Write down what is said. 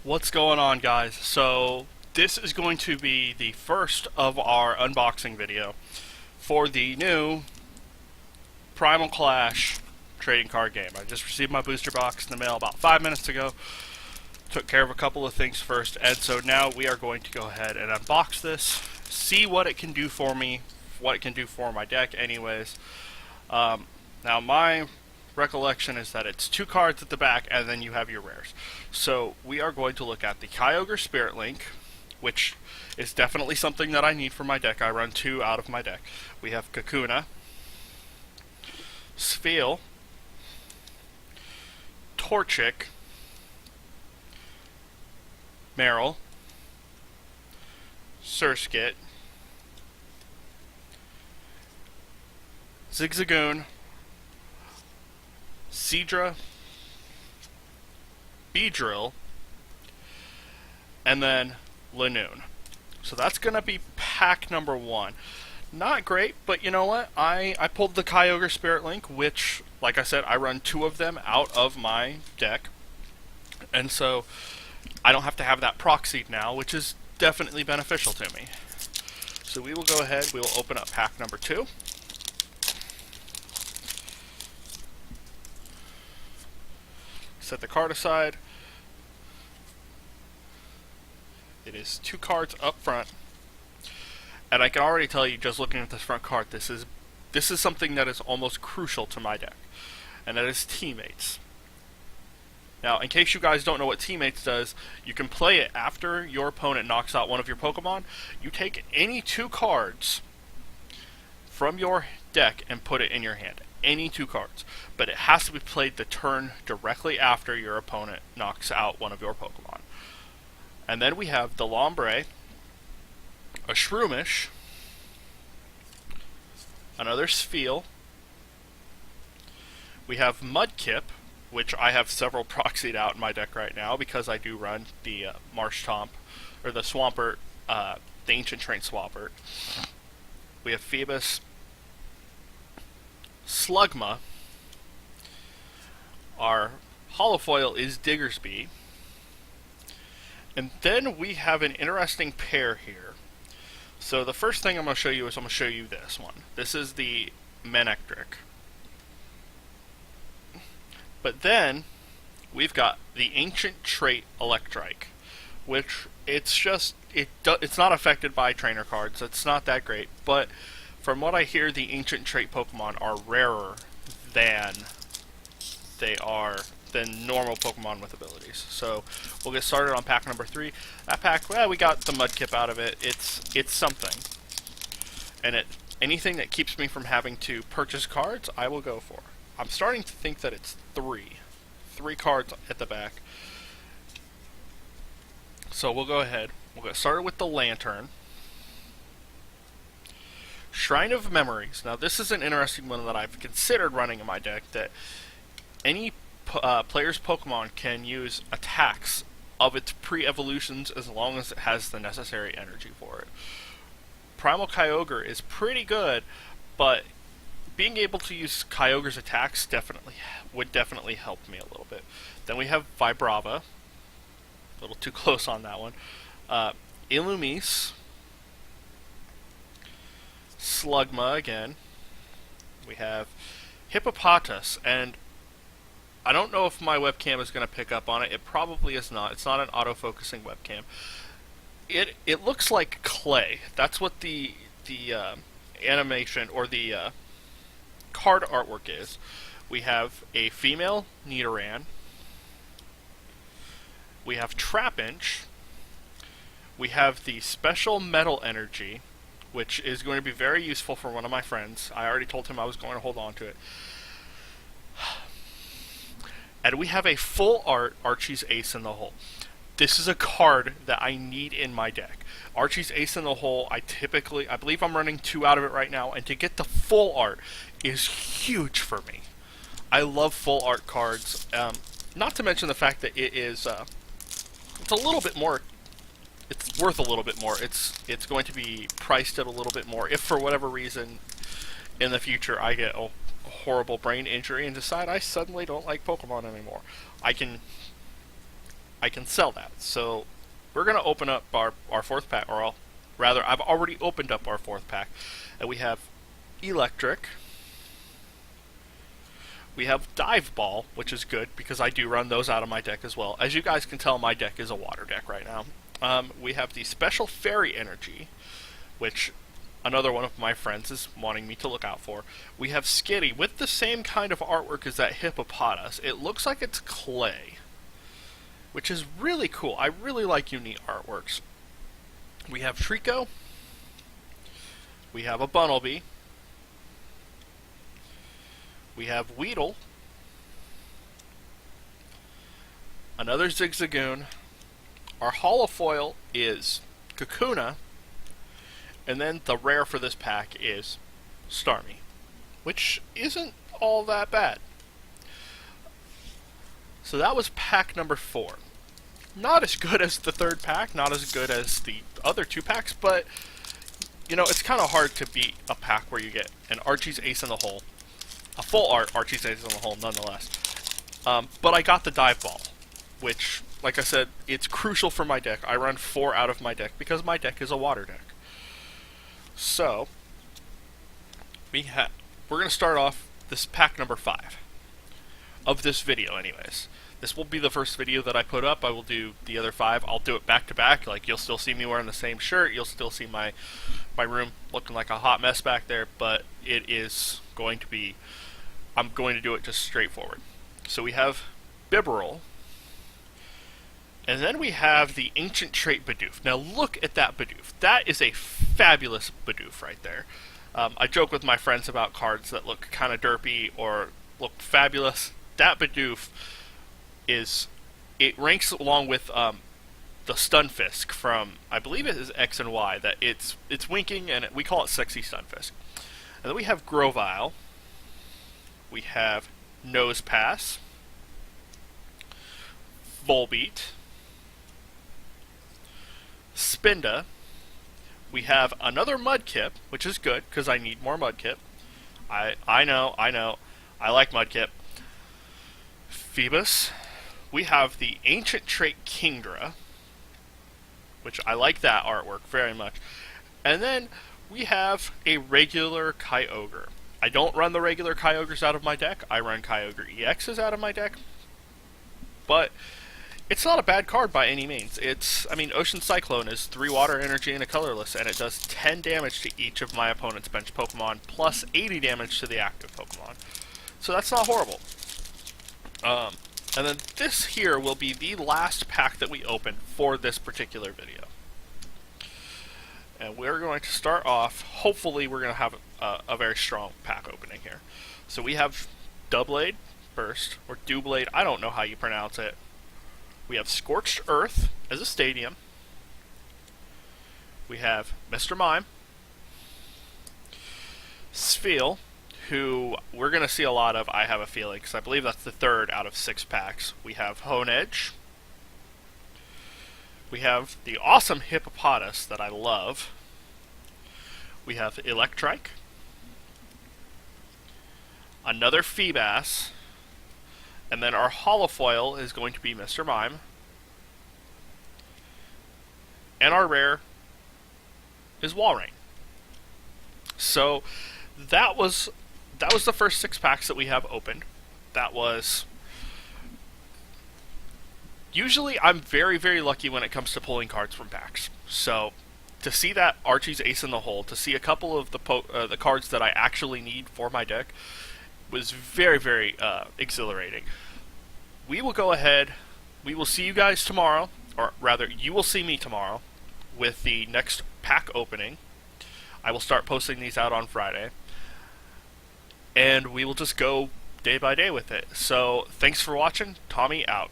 What's going on, guys? So this is going to be the first of our unboxing video for the new Primal Clash trading card game. I just received my booster box in the mail about 5 minutes ago. Took care of a couple of things first, and so now we are going to go ahead and unbox this, see what it can do for me, what it can do for my deck anyways. Now my recollection is that it's 2 cards at the back and then you have your rares. So we are going to look at the Kyogre Spirit Link, which is definitely something that I need for my deck. I run 2 out of my deck. We have Kakuna, Spheal, Torchic, Meryl, Surskit, Zigzagoon, Seadra, Beedrill, and then Lanoon. So that's going to be pack number 1. Not great, but you know what? I pulled the Kyogre Spirit Link, which, like I said, I run 2 of them out of my deck. And so I don't have to have that proxied now, which is definitely beneficial to me. So we will go ahead, we will open up pack number 2. Set the card aside. It is 2 cards up front. And I can already tell you, just looking at this front card, this is something that is almost crucial to my deck. And that is Teammates. Now, in case you guys don't know what Teammates does, you can play it after your opponent knocks out one of your Pokemon. You take any 2 cards from your deck and put it in your hand. Any 2 cards. But it has to be played the turn directly after your opponent knocks out one of your Pokemon. And then we have the Lombre, a Shroomish, another Spheal. We have Mudkip, which I have several proxied out in my deck right now because I do run the Marshtomp, or the Swampert, the Ancient Train Swampert. We have Phoebus, Slugma. Our holofoil is Diggersby. And then we have an interesting pair here. So the first thing I'm going to show you is I'm going to show you this one. This is the Manectric. But then we've got the Ancient Trait Electrike, which it's not affected by trainer cards. It's not that great, but from what I hear, the Ancient Trait Pokemon are rarer than normal Pokemon with abilities. So we'll get started on pack number 3. That pack, well, we got the Mudkip out of it. It's something, and anything that keeps me from having to purchase cards, I will go for. I'm starting to think that it's 3 cards at the back. So we'll go ahead. We'll get started with the Lantern. Shrine of Memories. Now this is an interesting one that I've considered running in my deck, that any player's Pokemon can use attacks of its pre-evolutions as long as it has the necessary energy for it. Primal Kyogre is pretty good, but being able to use Kyogre's attacks would definitely help me a little bit. Then we have Vibrava. A little too close on that one. Illumise. Slugma again. We have Hippopotas, and I don't know if my webcam is going to pick up on it. It probably is not. It's not an auto-focusing webcam. It looks like clay. That's what the animation or the card artwork is. We have a female Nidoran. We have Trapinch. We have the Special Metal Energy, which is going to be very useful for one of my friends. I already told him I was going to hold on to it. And we have a full art Archie's Ace in the Hole. This is a card that I need in my deck. Archie's Ace in the Hole, I believe I'm running 2 out of it right now, and to get the full art is huge for me. I love full art cards. Not to mention the fact that it's a little bit more. It's worth a little bit more. It's going to be priced at a little bit more if for whatever reason in the future I get a horrible brain injury and decide I suddenly don't like Pokemon anymore. I can I can sell that. So we're going to open up our fourth pack, or rather, I've already opened up our fourth pack. And we have Electric. We have Dive Ball, which is good because I do run those out of my deck as well. As you guys can tell, my deck is a water deck right now. We have the Special Fairy Energy, which another one of my friends is wanting me to look out for. We have Skitty with the same kind of artwork as that hippopotamus. It looks like it's clay, which is really cool. I really like unique artworks. We have Trico. We have a Bunnelby. We have Weedle. Another Zigzagoon. Our holofoil is Kakuna. And then the rare for this pack is Starmie, which isn't all that bad. So that was pack number 4. Not as good as the third pack, not as good as the other 2 packs, but, you know, it's kind of hard to beat a pack where you get an Archie's Ace in the Hole. A full art Archie's Ace in the Hole, nonetheless. But I got the Dive Ball, which, like I said, it's crucial for my deck. I run 4 out of my deck because my deck is a water deck. So, we're going to start off this pack number 5 of this video anyways. This will be the first video that I put up. I will do the other 5. I'll do it back to back. Like, you'll still see me wearing the same shirt. You'll still see my room looking like a hot mess back there, but it is going to be, I'm going to do it just straightforward. So we have Bibarel. And then we have the Ancient Trait Bidoof. Now look at that Bidoof. That is a fabulous Bidoof right there. I joke with my friends about cards that look kind of derpy or look fabulous. That Bidoof it ranks along with the Stunfisk from, I believe it is X and Y, that it's winking and we call it Sexy Stunfisk. And then we have Grovyle. We have Nosepass. Volbeat. Spinda. We have another Mudkip, which is good, because I need more Mudkip. I know. I like Mudkip. Phoebus. We have the Ancient Trait Kingdra, which I like that artwork very much. And then we have a regular Kyogre. I don't run the regular Kyogres out of my deck. I run Kyogre EXs out of my deck. But it's not a bad card by any means. Ocean Cyclone is 3 water energy and a colorless, and it does 10 damage to each of my opponent's bench Pokemon, plus 80 damage to the active Pokemon. So that's not horrible. And then this here will be the last pack that we open for this particular video. And we're going to start off, hopefully we're going to have a very strong pack opening here. So we have Doublade first, or Doublade, I don't know how you pronounce it. We have Scorched Earth as a stadium. We have Mr. Mime. Spheal, who we're going to see a lot of, I have a feeling, because I believe that's the 3rd out of 6 packs. We have Honedge. We have the awesome Hippopotas that I love. We have Electrike. Another Feebas. And then our holofoil is going to be Mr. Mime. And our rare is Walrein. So that was the first 6 packs that we have opened. That was... Usually I'm very, very lucky when it comes to pulling cards from packs. So to see that Archie's Ace in the Hole, to see a couple of the cards that I actually need for my deck, was very, very exhilarating. We will go ahead, we will see you guys tomorrow, or rather, you will see me tomorrow with the next pack opening. I will start posting these out on Friday, and we will just go day by day with it. So, thanks for watching. Tommy out.